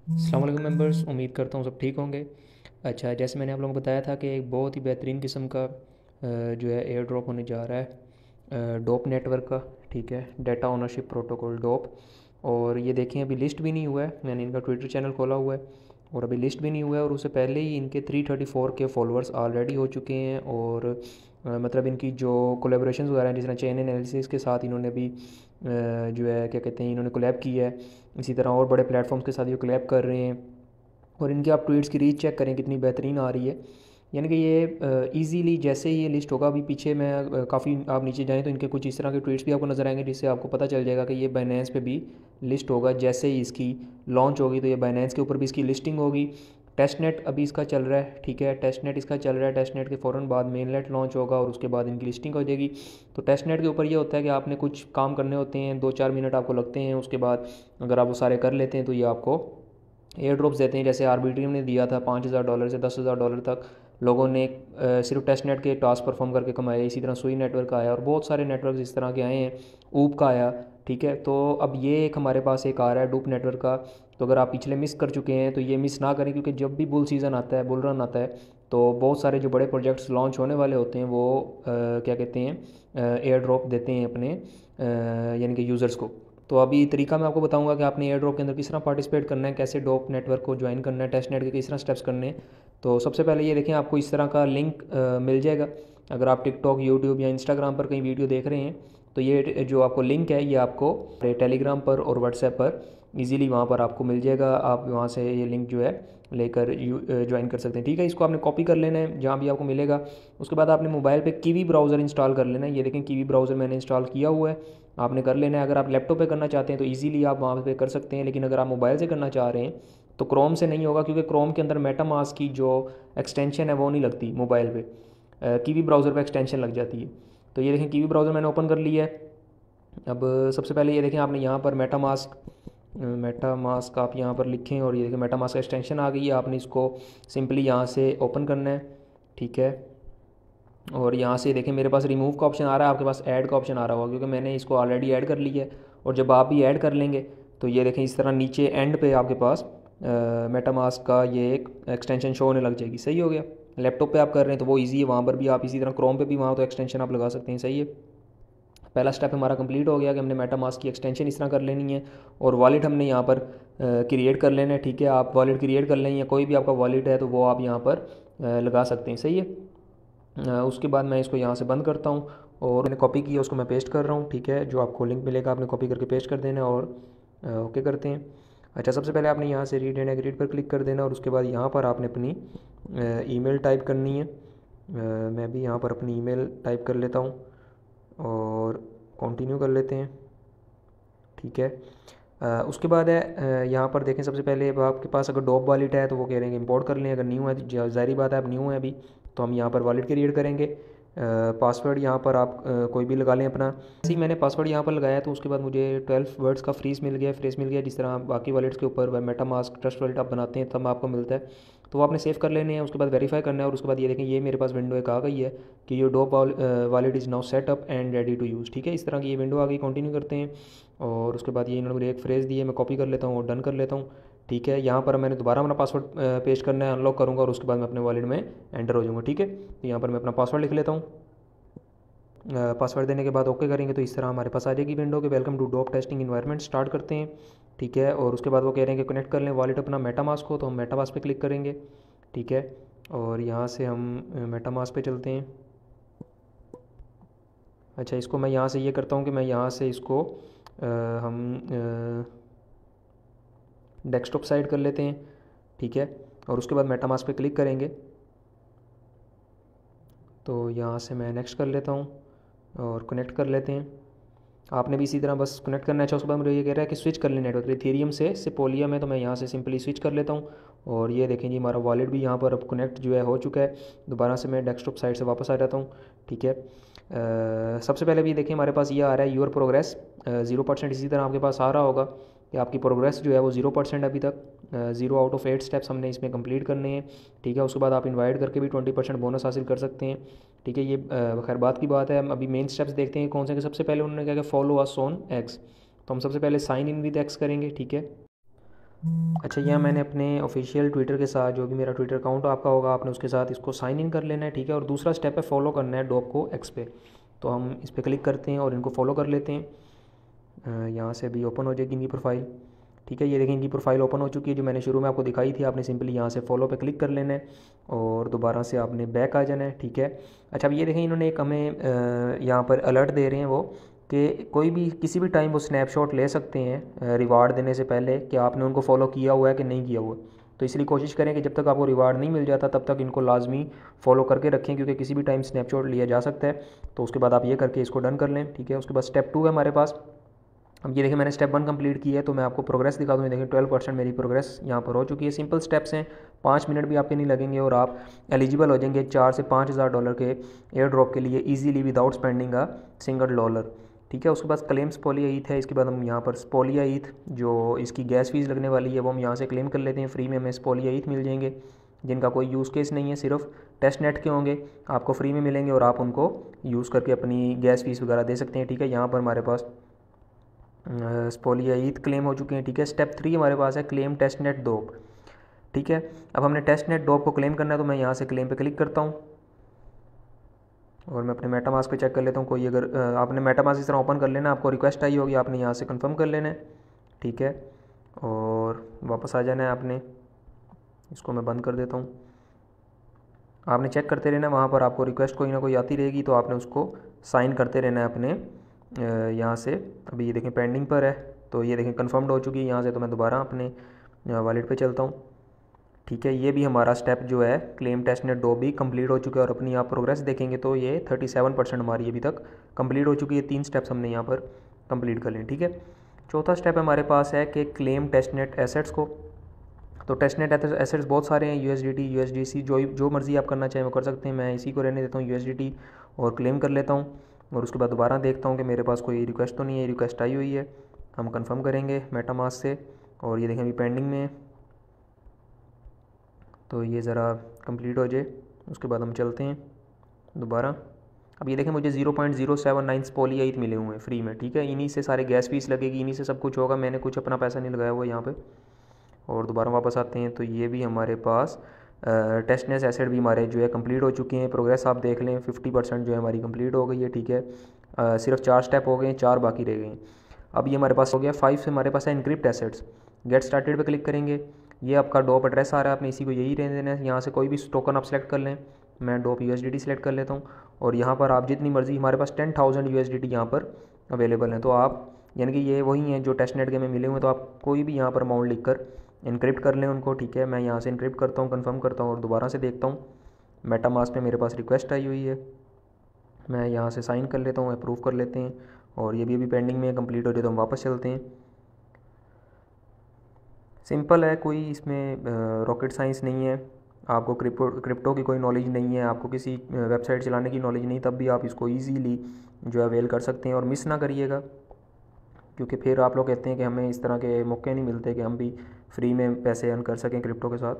अस्सलाम वालेकुम मेंबर्स, उम्मीद करता हूँ सब ठीक होंगे। अच्छा, जैसे मैंने आप लोगों को बताया था कि एक बहुत ही बेहतरीन किस्म का जो है एयर ड्रॉप होने जा रहा है डोप नेटवर्क का। ठीक है, डाटा ओनरशिप प्रोटोकॉल डोप। और ये देखें, अभी लिस्ट भी नहीं हुआ है। मैंने इनका ट्विटर चैनल खोला हुआ है और अभी लिस्ट भी नहीं हुआ है, और उससे पहले ही इनके 334 के फॉलोअर्स ऑलरेडी हो चुके हैं। और मतलब इनकी जो कोलेब्रेशन वगैरह हैं, जिस तरह चेन एनालिसिस के साथ इन्होंने भी जो है क्या कहते हैं, इन्होंने कोलैब किया है। इसी तरह और बड़े प्लेटफॉर्म्स के साथ ये कोलैब कर रहे हैं। और इनके आप ट्वीट्स की रीच चेक करें कितनी बेहतरीन आ रही है। यानी कि ये इजीली जैसे ही ये लिस्ट होगा, अभी पीछे मैं काफ़ी आप नीचे जाएं तो इनके कुछ इस तरह के ट्वीट्स भी आपको नज़र आएंगे, जिससे आपको पता चल जाएगा कि ये बाइनेंस पे भी लिस्ट होगा। जैसे ही इसकी लॉन्च होगी तो ये बाइनेंस के ऊपर भी इसकी लिस्टिंग होगी। टेस्ट नेट अभी इसका चल रहा है, ठीक है, टेस्ट नेट इसका चल रहा है। टेस्ट नेट के फ़ौरन बाद मेन नेट लॉन्च होगा और उसके बाद इनकी लिस्टिंग हो जाएगी। तो टेस्ट नेट के ऊपर ये होता है कि आपने कुछ काम करने होते हैं, 2-4 मिनट आपको लगते हैं। उसके बाद अगर आप वो सारे कर लेते हैं तो ये आपको एयर ड्रॉप्स देते हैं। जैसे आर्बिट्रियम ने दिया था $5,000 से $10,000 तक लोगों ने सिर्फ टेस्ट नेट के टास्क परफॉर्म करके कमाए। इसी तरह सुई नेटवर्क आया और बहुत सारे नेटवर्क इस तरह के आए हैं। ऊप का आया, ठीक है। तो अब ये एक हमारे पास एक आ रहा है डूप नेटवर्क का। तो अगर आप पिछले मिस कर चुके हैं तो ये मिस ना करें, क्योंकि जब भी बुल सीज़न आता है, बुल रन आता है, तो बहुत सारे जो बड़े प्रोजेक्ट्स लॉन्च होने वाले होते हैं वो क्या कहते हैं, एयर ड्रॉप देते हैं अपने यानी कि यूज़र्स को। तो अभी तरीका मैं आपको बताऊंगा कि आपने एयर ड्रॉप के अंदर किस तरह पार्टिसिपेट करना है, कैसे डॉप नेटवर्क को ज्वाइन करना है, टेस्ट नेट के किस तरह स्टेप्स करने हैं। तो सबसे पहले ये देखें, आपको इस तरह का लिंक मिल जाएगा। अगर आप टिकटॉक, यूट्यूब या इंस्टाग्राम पर कहीं वीडियो देख रहे हैं तो ये जो आपको लिंक है ये आपको टेलीग्राम पर और व्हाट्सएप पर इजीली वहाँ पर आपको मिल जाएगा। आप वहाँ से ये लिंक जो है लेकर ज्वाइन कर सकते हैं, ठीक है। इसको आपने कॉपी कर लेना है जहाँ भी आपको मिलेगा। उसके बाद आपने मोबाइल पे कीवी ब्राउज़र इंस्टॉल कर लेना है। ये देखें, कीवी ब्राउज़र मैंने इंस्टॉल किया हुआ है, आपने कर लेना है। अगर आप लैपटॉप पे करना चाहते हैं तो इजीली आप वहाँ पे कर सकते हैं, लेकिन अगर आप मोबाइल से करना चाह रहे हैं तो क्रोम से नहीं होगा, क्योंकि क्रोम के अंदर मेटामास्क की जो एक्सटेंशन है वो नहीं लगती मोबाइल पे। कीवी ब्राउज़र पे एक्सटेंशन लग जाती है। तो ये देखें, कीवी ब्राउज़र मैंने ओपन कर लिया है। अब सबसे पहले ये देखें, आपने यहाँ पर मेटामास्क आप यहाँ पर लिखें और ये देखें मेटामास्क का एक्सटेंशन आ गई है। आपने इसको सिंपली यहाँ से ओपन करना है, ठीक है। और यहाँ से देखें, मेरे पास रिमूव का ऑप्शन आ रहा है, आपके पास ऐड का ऑप्शन आ रहा होगा, क्योंकि मैंने इसको ऑलरेडी ऐड कर लिया है। और जब आप भी ऐड कर लेंगे तो ये देखें इस तरह नीचे एंड पे आपके पास मेटामास्क का ये एक एक्सटेंशन शो होने लग जाएगी। सही हो गया। लैपटॉप पे आप कर रहे हैं तो वो इजी है, वहाँ पर भी आप इसी तरह क्रोम पे भी वहाँ तो एक्सटेंशन आप लगा सकते हैं। सही है। पहला स्टेप हमारा कंप्लीट हो गया कि हमने मेटामास्क की एक्सटेंशन इस तरह कर लेनी है और वॉलेट हमने यहाँ पर क्रिएट कर लेना है, ठीक है। आप वॉलेट क्रिएट कर लें या कोई भी आपका वॉलेट है तो वो आप यहाँ पर लगा सकते हैं। सही है। उसके बाद मैं इसको यहाँ से बंद करता हूँ और मैंने कॉपी किया उसको मैं पेस्ट कर रहा हूँ, ठीक है। जो आपको लिंक मिलेगा आपने कॉपी करके पेस्ट कर देना और ओके करते हैं। अच्छा, सबसे पहले आपने यहाँ से रीड एंड एग्रीड पर क्लिक कर देना और उसके बाद यहाँ पर आपने अपनी ईमेल टाइप करनी है। मैं भी यहाँ पर अपनी ईमेल टाइप कर लेता हूँ और कंटिन्यू कर लेते हैं, ठीक है। उसके बाद है यहाँ पर देखें, सबसे पहले अब आपके पास अगर डॉप वॉलेट है तो वो कह रहे हैं कि इंपोर्ट कर लें। अगर न्यू है तो ज़ाहिर बात है, आप न्यू है अभी, तो हम यहाँ पर वॉलेट क्रिएट करेंगे। पासवर्ड यहाँ पर आप कोई भी लगा लें अपना। जैसे ही मैंने पासवर्ड यहाँ पर लगाया तो उसके बाद मुझे 12 वर्ड्स का फ्रेज मिल गया, जिस तरह आप बाकी वॉलेट्स के ऊपर मेटामास्क ट्रस्ट वॉलेट आप बनाते हैं तब आपको मिलता है। तो वो आपने सेव कर लेने हैं, उसके बाद वेरीफाई करना है और उसके बाद ये देखें, ये मेरे पास विंडो एक आ गई है कि ये Dop wallet is now set up and ready to use, ठीक है। इस तरह की ये विंडो आ गई। कंटिन्यू करते हैं और उसके बाद ये इन्होंने मुझे एक फ्रेज़ दी है, मैं कॉपी कर लेता हूँ और डन कर लेता हूँ, ठीक है। यहाँ पर मैंने दोबारा अपना पासवर्ड पेस्ट करना है, अनलॉक करूँगा और उसके बाद मैं अपने वॉलेट में एंटर हो जाऊँगा, ठीक है। तो यहाँ पर मैं अपना पासवर्ड लिख लेता हूँ। पासवर्ड देने के बाद ओके करेंगे तो इस तरह हमारे पास आ जाएगी विंडो के welcome to Dop testing environment. Start करते हैं, ठीक है। और उसके बाद वो कह रहे हैं कि कनेक्ट कर लें वॉलेट अपना मेटामास्क को, तो हम मेटामास्क पे क्लिक करेंगे, ठीक है। और यहाँ से हम मेटामास्क पे चलते हैं। अच्छा, इसको मैं यहाँ से ये करता हूँ कि मैं यहाँ से इसको हम डेस्कटॉप साइड कर लेते हैं, ठीक है। और उसके बाद मेटामास्क पे क्लिक करेंगे तो यहाँ से मैं नेक्स्ट कर लेता हूँ और कनेक्ट कर लेते हैं। आपने भी इसी तरह बस कनेक्ट करना है। उसके बाद मुझे ये कह रहा है कि स्विच कर लें नेटवर्क, इथेरियम से सिपोलियम है, तो मैं यहाँ से सिंपली स्विच कर लेता हूँ। और ये देखें जी, हमारा वॉलेट भी यहाँ पर अब कनेक्ट जो है हो चुका है। दोबारा से मैं डेस्कटॉप साइड से वापस आ जाता हूँ, ठीक है। सबसे पहले भी देखें, हमारे पास ये आ रहा है यूर प्रोग्रेस 0%। इसी तरह आपके पास आ रहा होगा कि आपकी प्रोग्रेस जो है वो 0% अभी तक। 0 आउट ऑफ 8 स्टेप्स हमने इसमें कंप्लीट करने हैं, ठीक है। उसके बाद आप इनवाइट करके भी 20% बोनस हासिल कर सकते हैं, ठीक है। ये खैर बात की बात है। हम अभी मेन स्टेप्स देखते हैं कौन से। सबसे पहले उन्होंने क्या किया, फॉलो अस ऑन एक्स, तो हम सबसे पहले साइन इन विद एक्स करेंगे, ठीक है। अच्छा, यहाँ मैंने अपने ऑफिशियल ट्विटर के साथ, जो भी मेरा ट्विटर अकाउंट आपका होगा, आपने उसके साथ इसको साइन इन कर लेना है, ठीक है। और दूसरा स्टेप है फॉलो करना है डॉप को एक्स पे। तो हम इस पर क्लिक करते हैं और इनको फॉलो कर लेते हैं। यहाँ से भी ओपन हो जाएगी इनकी प्रोफाइल, ठीक है। ये देखें इनकी प्रोफाइल ओपन हो चुकी है, जो मैंने शुरू में आपको दिखाई थी। आपने सिंपली यहाँ से फॉलो पे क्लिक कर लेना है और दोबारा से आपने बैक आ जाना है, ठीक है। अच्छा, अब ये देखें इन्होंने एक हमें यहाँ पर अलर्ट दे रहे हैं वो, कि कोई भी किसी भी टाइम वो स्नैपशॉट ले सकते हैं रिवार्ड देने से पहले, कि आपने उनको फॉलो किया हुआ है कि नहीं किया हुआ। तो इसलिए कोशिश करें कि जब तक आपको रिवार्ड नहीं मिल जाता तब तक इनको लाजमी फॉलो करके रखें, क्योंकि किसी भी टाइम स्नैपशॉट लिया जा सकता है। तो उसके बाद आप ये करके इसको डन कर लें, ठीक है। उसके बाद स्टेप 2 है हमारे पास। अब ये देखिए मैंने स्टेप 1 कंप्लीट की है, तो मैं आपको प्रोग्रेस दिखा दूँ। ये देखिए 12% मेरी प्रोग्रेस यहाँ पर हो चुकी है। सिंपल स्टेप्स हैं, 5 मिनट भी आपके नहीं लगेंगे और आप एलिजिबल हो जाएंगे $4,000 से $5,000 के एयर ड्रॉप के लिए easily without spending a single dollar, ठीक है। उसके बाद क्लेम स्पोलिया ईथ है। इसके बाद हम यहाँ पर स्पोलिया ईथ, जो इसकी गैस फीस लगने वाली है, वो हम यहाँ से क्लेम कर लेते हैं। फ्री में हमें स्पोलिया ईथ मिल जाएंगे, जिनका कोई यूज़ केस नहीं है, सिर्फ टेस्ट नेट के होंगे, आपको फ्री में मिलेंगे और आप उनको यूज़ करके अपनी गैस फीस वगैरह दे सकते हैं, ठीक है। यहाँ पर हमारे पास स्पोलिया ईथ क्लेम हो चुके हैं, ठीक है। स्टेप 3 हमारे पास है क्लेम टेस्ट नेट डॉप, ठीक है। अब हमने टेस्ट नेट डॉप को क्लेम करना है, तो मैं यहाँ से क्लेम पे क्लिक करता हूँ और मैं अपने मेटामास्क पे चेक कर लेता हूँ। कोई अगर आपने मेटामास्क इस तरह ओपन कर लेना, आपको रिक्वेस्ट आई होगी, आपने यहाँ से कंफर्म कर लेना है, ठीक है। और वापस आ जाना है आपने। इसको मैं बंद कर देता हूँ। आपने चेक करते रहना, वहाँ पर आपको रिक्वेस्ट कोई ना कोई आती रहेगी, तो आपने उसको साइन करते रहना है अपने यहाँ से। अभी ये देखें पेंडिंग पर है, तो ये देखें कंफर्म्ड हो चुकी है यहाँ से। तो मैं दोबारा अपने वॉलेट पे चलता हूँ, ठीक है। ये भी हमारा स्टेप जो है क्लेम टेस्ट नेट डॉप भी कंप्लीट हो चुका है। और अपनी आप प्रोग्रेस देखेंगे तो ये 37% हमारी अभी तक कंप्लीट हो चुकी है। 3 स्टेप्स हमने यहाँ पर कंप्लीट कर लिए, ठीक है। चौथा स्टेप हमारे पास है कि क्लेम टेस्ट नेट एसेट्स को। तो टेस्ट नेट एसेट्स बहुत सारे हैं, USDT USDC, जो मर्ज़ी आप करना चाहें वो कर सकते हैं। मैं इसी को रहने देता हूँ USDT और क्लेम कर लेता हूँ। और उसके बाद दोबारा देखता हूँ कि मेरे पास कोई रिक्वेस्ट तो नहीं है। रिक्वेस्ट आई हुई है, हम कंफर्म करेंगे मेटामास्क से। और ये देखें अभी पेंडिंग में है, तो ये ज़रा कंप्लीट हो जाए, उसके बाद हम चलते हैं दोबारा। अब ये देखें मुझे 0.079 स्पोलिया ईथ मिले हुए हैं फ्री में, ठीक है। इन्हीं से सारे गैस फीस लगेगी, इन्हीं से सब कुछ होगा, मैंने कुछ अपना पैसा नहीं लगाया हुआ यहाँ पे। और दोबारा वापस आते हैं, तो ये भी हमारे पास टेस्टनेस एसेट भी हमारे जो है कंप्लीट हो चुके हैं। प्रोग्रेस आप देख लें 50% जो है हमारी कंप्लीट हो गई है, ठीक है। सिर्फ 4 स्टेप हो गए हैं, 4 बाकी रह गए हैं। अब ये हमारे पास हो गया 5 से हमारे पास है इनक्रिप्ट एसेट्स। गेट स्टार्टेड पे क्लिक करेंगे, ये आपका डॉप एड्रेस आ रहा है, आपने इसी को यही रहने देना है। यहाँ से कोई भी टोकन आप सेलेक्ट कर लें, मैं डॉप USDT सेलेक्ट कर लेता हूँ। और यहाँ पर आप जितनी मर्जी, हमारे पास 10,000 USDT यहाँ पर अवेलेबल हैं। तो आप यानी कि ये वही हैं जो टेस्ट नेट के में मिले हुए हैं, तो आप कोई भी यहाँ पर अमाउंट लिख कर इनक्रिप्ट कर लें उनको, ठीक है। मैं यहाँ से इनक्रिप्ट करता हूँ, कंफर्म करता हूँ और दोबारा से देखता हूँ। मेटामास्क में मेरे पास रिक्वेस्ट आई हुई है, मैं यहाँ से साइन कर लेता हूँ, अप्रूव कर लेते हैं। और ये भी अभी पेंडिंग में कंप्लीट हो जाए तो हम वापस चलते हैं। सिंपल है, कोई इसमें रॉकेट साइंस नहीं है। आपको क्रिप्टो की कोई नॉलेज नहीं है, आपको किसी वेबसाइट चलाने की नॉलेज नहीं, तब भी आप इसको ईजीली जो है अवेल कर सकते हैं। और मिस ना करिएगा, क्योंकि फिर आप लोग कहते हैं कि हमें इस तरह के मौके नहीं मिलते कि हम भी फ्री में पैसे अर्न कर सकें क्रिप्टो के साथ।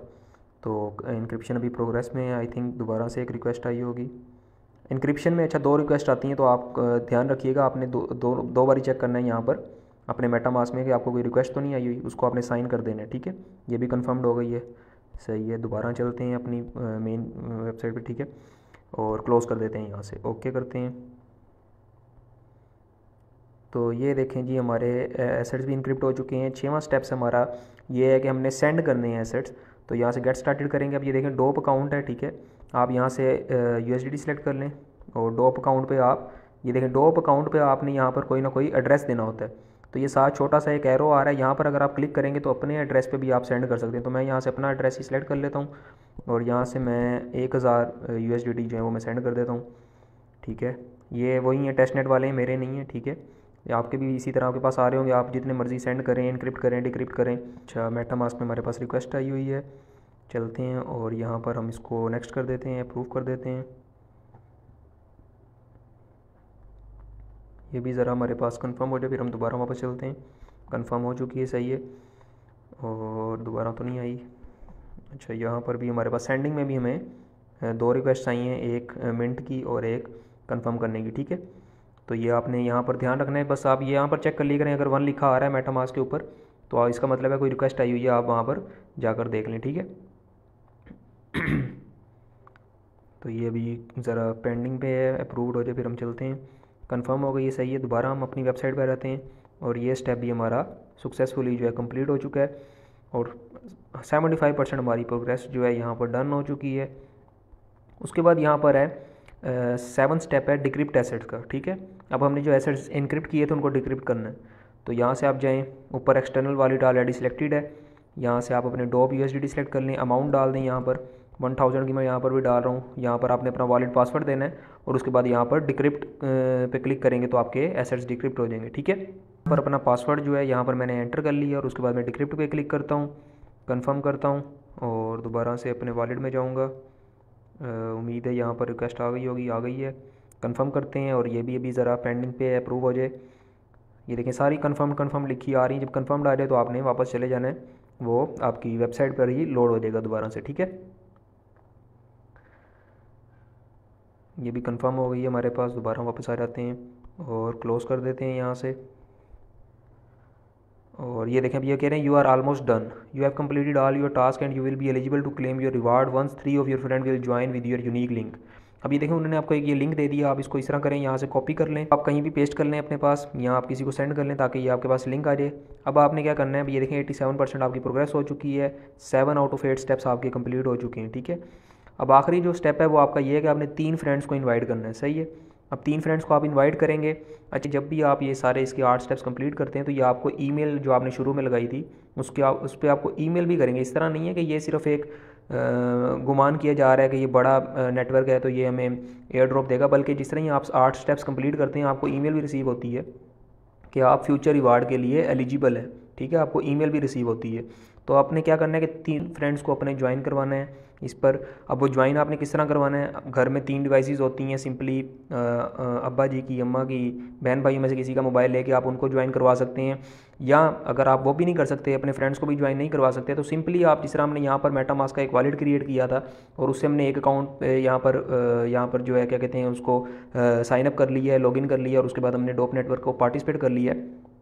तो इंक्रिप्शन अभी प्रोग्रेस में है, आई थिंक दोबारा से एक रिक्वेस्ट आई होगी इंक्रिप्शन में। अच्छा, 2 रिक्वेस्ट आती हैं, तो आप ध्यान रखिएगा, आपने दो बारी चेक करना है यहाँ पर अपने मेटामास्क में कि आपको कोई रिक्वेस्ट तो नहीं आई हुई, उसको आपने साइन कर देना है, ठीक है। ये भी कंफर्म्ड हो गई है, सही है। दोबारा चलते हैं अपनी मेन वेबसाइट पे, ठीक है। और क्लोज़ कर देते हैं यहाँ से, ओके करते हैं। तो ये देखें जी हमारे एसेट्स भी इनक्रिप्ट हो चुके हैं। 6वां स्टेप्स हमारा ये है कि हमने सेंड करने हैं एसेट्स। तो यहाँ से गेट स्टार्टेड करेंगे। अब ये देखें डॉप अकाउंट है, ठीक है। आप यहाँ से USDT सेलेक्ट कर लें और डॉप अकाउंट पे आप ये देखें, डॉप अकाउंट पे आपने यहाँ पर कोई ना कोई एड्रेस देना होता है। तो ये साथ छोटा सा एक एरो आ रहा है, यहाँ पर अगर आप क्लिक करेंगे तो अपने एड्रेस पे भी आप सेंड कर सकते हैं। तो मैं यहाँ से अपना एड्रेस ही सिलेक्ट कर लेता हूँ और यहाँ से मैं 1000 USDT जो है वो मैं सेंड कर देता हूँ, ठीक है। ये वही है, टेस्ट नेट वाले हैं, मेरे नहीं हैं, ठीक है। या आपके भी इसी तरह आपके पास आ रहे होंगे, आप जितने मर्जी सेंड करें, इनक्रिप्ट करें, डिक्रिप्ट करें। अच्छा, मेटामास्क में हमारे पास रिक्वेस्ट आई हुई है, चलते हैं और यहाँ पर हम इसको नेक्स्ट कर देते हैं, अप्रूव कर देते हैं। ये भी ज़रा हमारे पास कंफर्म हो जाए, फिर हम दोबारा वापस चलते हैं। कंफर्म हो चुकी है, सही है। और दोबारा तो नहीं आई। अच्छा, यहाँ पर भी हमारे पास सेंडिंग में भी हमें 2 रिक्वेस्ट आई हैं, एक मिंट की और एक कंफर्म करने की, ठीक है। तो ये आपने यहाँ पर ध्यान रखना है, बस आप ये यहाँ पर चेक कर लिया करें, अगर 1 लिखा आ रहा है मेटामास्क के ऊपर तो इसका मतलब है कोई रिक्वेस्ट आई हुई है, आप वहाँ पर जाकर देख लें, ठीक है। तो ये अभी ज़रा पेंडिंग पे है, अप्रूव्ड हो जाए फिर हम चलते हैं। कंफर्म हो गई ये, सही है। दोबारा हम अपनी वेबसाइट पर रहते हैं और ये स्टेप भी हमारा सक्सेसफुली जो है कंप्लीट हो चुका है और 75% हमारी प्रोग्रेस जो है यहाँ पर डन हो चुकी है। उसके बाद यहाँ पर है 7 स्टेप है डिक्रिप्ट एसेट्स का, ठीक है। अब हमने जो एसेट्स इनक्रिप्ट किए थे उनको डिक्रिप्ट करना है। तो यहाँ से आप जाएँ, ऊपर एक्सटर्नल वॉलेट ऑलरेडी सिलेक्टेड है, यहाँ से आप अपने डॉप USDT सेलेक्ट कर लें, अमाउंट डाल दें, यहाँ पर 1000 की मैं यहाँ पर भी डाल रहा हूँ। यहाँ पर आपने अपना वॉलेट पासवर्ड देना है और उसके बाद यहाँ पर डिक्रिप्ट पे क्लिक करेंगे तो आपके एसेट्स डिक्रिप्ट हो जाएंगे, ठीक है। यहाँ पर अपना पासवर्ड जो है यहाँ पर मैंने एंटर कर लिया और उसके बाद मैं डिक्रिप्ट पे क्लिक करता हूँ, कंफर्म करता हूँ और दोबारा से अपने वॉलेट में जाऊँगा। उम्मीद है यहाँ पर रिक्वेस्ट आ गई होगी, आ गई है। कंफर्म करते हैं और ये भी अभी ज़रा पेंडिंग पे अप्रूव हो जाए। ये देखें सारी कंफर्म लिखी आ रही है। जब कंफर्म आ जाए तो आपने वापस चले जाना है, वो आपकी वेबसाइट पर ही लोड हो जाएगा दोबारा से, ठीक है। ये भी कंफर्म हो गई है हमारे पास। दोबारा वापस आ जाते हैं और क्लोज़ कर देते हैं यहाँ से। और ये देखें अब ये कह रहे हैं you are almost done, you have completed all your task and you will be eligible to claim your reward once 3 of your friend will join with your unique link. अब ये देखें उन्होंने आपको एक ये लिंक दे दिया, आप इसको इस तरह करें, यहाँ से कॉपी कर लें, आप कहीं भी पेस्ट कर लें अपने पास, यहाँ आप किसी को सेंड कर लें ताकि ये आपके पास लिंक आ जाए। अब आपने क्या करना है, अब ये देखें 87% आपकी प्रोग्रेस हो चुकी है, 7 आउट ऑफ 8 स्टेप्स आपके कंप्लीट हो चुके हैं, ठीक है। अब आखिरी जो स्टेप है वो आपका ये है कि आपने 3 फ्रेंड्स को इन्वाइट करना है, सही है। अब 3 फ्रेंड्स को आप इनवाइट करेंगे। अच्छा, जब भी आप ये सारे इसके 8 स्टेप्स कंप्लीट करते हैं तो ये आपको ईमेल जो आपने शुरू में लगाई थी उस पर आपको ईमेल भी करेंगे। इस तरह नहीं है कि ये सिर्फ एक गुमान किया जा रहा है कि ये बड़ा नेटवर्क है तो ये हमें एयर ड्रॉप देगा, बल्कि जिस तरह ही आप 8 स्टेप्स कंप्लीट करते हैं आपको ईमेल भी रिसीव होती है कि आप फ्यूचर रिवार्ड के लिए एलिजिबल है, ठीक है। आपको ईमेल भी रिसीव होती है। तो आपने क्या करना है कि 3 फ्रेंड्स को अपने ज्वाइन करवाना है इस पर। अब वो ज्वाइन आपने किस तरह करवाना है, घर में 3 डिवाइसेस होती हैं, सिंपली अब्बा जी की, अम्मा की, बहन भाई में से किसी का मोबाइल लेके आप उनको ज्वाइन करवा सकते हैं। या अगर आप वो भी नहीं कर सकते, अपने फ्रेंड्स को भी ज्वाइन नहीं करवा सकते, तो सिंपली आप जिस तरह हमने यहाँ पर मेटामास्क का एक वॉलेट क्रिएट किया था और उससे हमने एक अकाउंट यहाँ पर जो है क्या कहते हैं उसको साइनअप कर लिया है, लॉगिन कर लिया और उसके बाद हमने डॉप नेटवर्क को पार्टिसिपेट कर लिया है।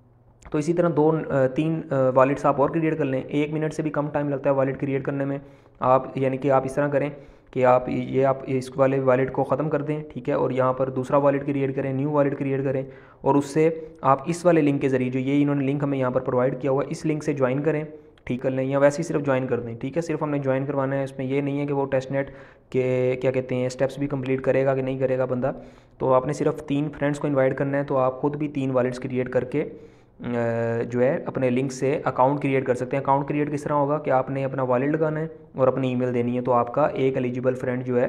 तो इसी तरह 2-3 वॉलेट्स आप और क्रिएट कर लें। 1 मिनट से भी कम टाइम लगता है वॉलेट क्रिएट करने में। आप यानी कि आप इस तरह करें कि आप इस वाले वॉलेट को ख़त्म कर दें, ठीक है, और यहाँ पर दूसरा वॉलेट क्रिएट करें, न्यू वॉलेट क्रिएट करें और उससे आप इस वाले लिंक के ज़रिए जो ये इन्होंने लिंक हमें यहाँ पर प्रोवाइड किया हुआ है इस लिंक से ज्वाइन करें, ठीक कर लें, या वैसे ही सिर्फ ज्वाइन कर दें, ठीक है। सिर्फ हमने ज्वाइन करवाना है, इसमें ये नहीं है कि वो टेस्ट नेट के क्या कहते हैं स्टेप्स भी कंप्लीट करेगा कि नहीं करेगा बंदा। तो आपने सिर्फ 3 फ्रेंड्स को इन्वाइट करना है, तो आप खुद भी 3 वॉलेट्स क्रिएट करके जो है अपने लिंक से अकाउंट क्रिएट कर सकते हैं। अकाउंट क्रिएट किस तरह होगा कि आपने अपना वॉलेट लगाना है और अपनी ईमेल देनी है, तो आपका एक एलिजिबल फ्रेंड जो है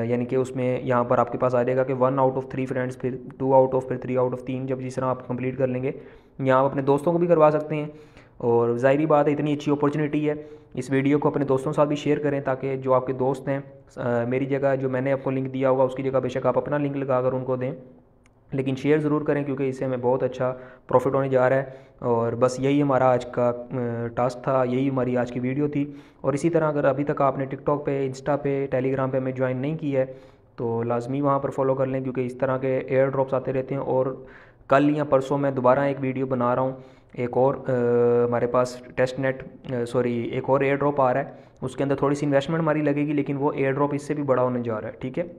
यानी कि उसमें यहाँ पर आपके पास आ जाएगा कि 1 आउट ऑफ 3 फ्रेंड्स, फिर 2 आउट ऑफ, फिर 3 आउट ऑफ 3, जब जिस तरह आप कंप्लीट कर लेंगे। यहाँ आप अपने दोस्तों को भी करवा सकते हैं और ज़ाहिरी बात है इतनी अच्छी अपॉर्चुनिटी है, इस वीडियो को अपने दोस्तों के साथ भी शेयर करें ताकि जो आपके दोस्त हैं मेरी जगह जो मैंने आपको लिंक दिया होगा उसकी जगह बेशक आप अपना लिंक लगा कर उनको दें, लेकिन शेयर ज़रूर करें क्योंकि इससे हमें बहुत अच्छा प्रॉफिट होने जा रहा है। और बस यही हमारा आज का टास्क था, यही हमारी आज की वीडियो थी। और इसी तरह अगर अभी तक आपने टिकटॉक पे, इंस्टा पे, टेलीग्राम पे हमें ज्वाइन नहीं किया है तो लाजमी वहाँ पर फॉलो कर लें क्योंकि इस तरह के एयर ड्रॉप्स आते रहते हैं। और कल या परसों मैं दोबारा एक वीडियो बना रहा हूँ, एक और हमारे पास एक और एयर ड्रॉप आ रहा है, उसके अंदर थोड़ी सी इन्वेस्टमेंट हमारी लगेगी लेकिन वो एयर ड्रॉप इससे भी बड़ा होने जा रहा है, ठीक है।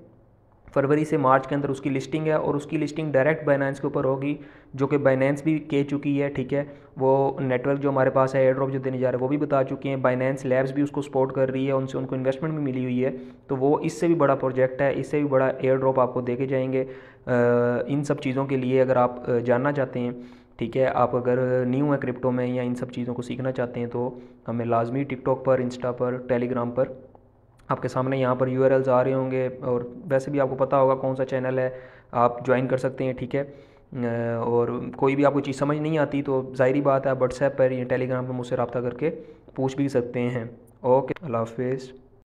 फरवरी से मार्च के अंदर उसकी लिस्टिंग है और उसकी लिस्टिंग डायरेक्ट बाइनेंस के ऊपर होगी, जो कि बाइनेंस भी कह चुकी है, ठीक है। वो नेटवर्क जो हमारे पास है एयर ड्रॉप जो देने जा रहा है वो भी बता चुके हैं, बाइनेंस लैब्स भी उसको सपोर्ट कर रही है, उनसे उनको इन्वेस्टमेंट भी मिली हुई है। तो वो इससे भी बड़ा प्रोजेक्ट है, इससे भी बड़ा एयर ड्रॉप आपको दे के जाएंगे। इन सब चीज़ों के लिए अगर आप जानना चाहते हैं, ठीक है, आप अगर न्यू है क्रिप्टो में या इन सब चीज़ों को सीखना चाहते हैं तो हमें लाजमी टिकटॉक पर, इंस्टा पर, टेलीग्राम पर आपके सामने यहाँ पर URLs आ रहे होंगे और वैसे भी आपको पता होगा कौन सा चैनल है, आप ज्वाइन कर सकते हैं, ठीक है। और कोई भी आपको चीज़ समझ नहीं आती तो ज़ाहिरी बात है आप व्हाट्सएप पर या टेलीग्राम पर मुझसे रब्ता करके पूछ भी सकते हैं। ओके, अल्लाह हाफिज़।